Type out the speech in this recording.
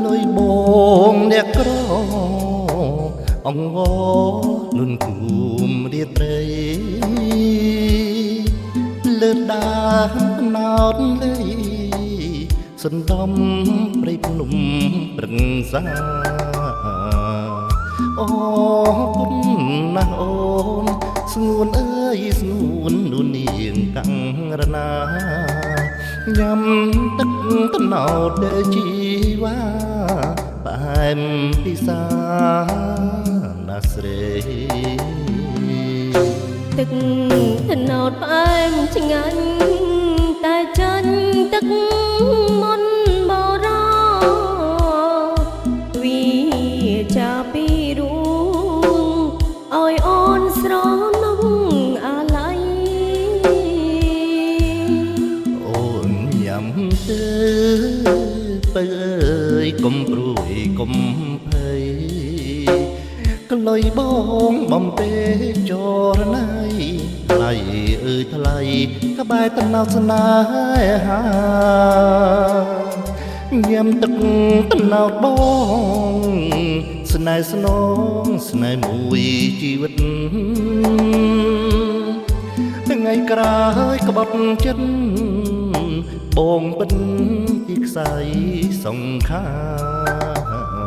លុយបងអ្នកក្រអង្វរលុនគូមរាត្រីលើដានណោតលេសន្តំព្រៃភ្នំប្រឹងសាអូគុណណាស់អូនស្ងួនអើយស្ងួននួននាងកាំងរណាញ៉ាំទឹកត្នោតដែលជីវ៉ាផ្អែមពិសាណាស្រីទឹកត្នោតផ្អែមឆ្ងាញ់តែចាញ់ទឹកមន្តបរោវាចាពីរួងឲ្យអូនស្រនំអាឡ័យអូនញ៉ាំទៅទៅអើយកុំព្រួយកុំភ័យក្លុយបងបំពេចរណៃថ្លៃអើយថ្លៃក្បែរតំណោស្នេហាញ៉ាំទឹកតំណោបងស្នេហ៍ស្នងស្នេហ៍មួយជីវិតថ្ងៃក្រោយក្បត់ចិត្តបងពិតទីខ្សែសង្ខារ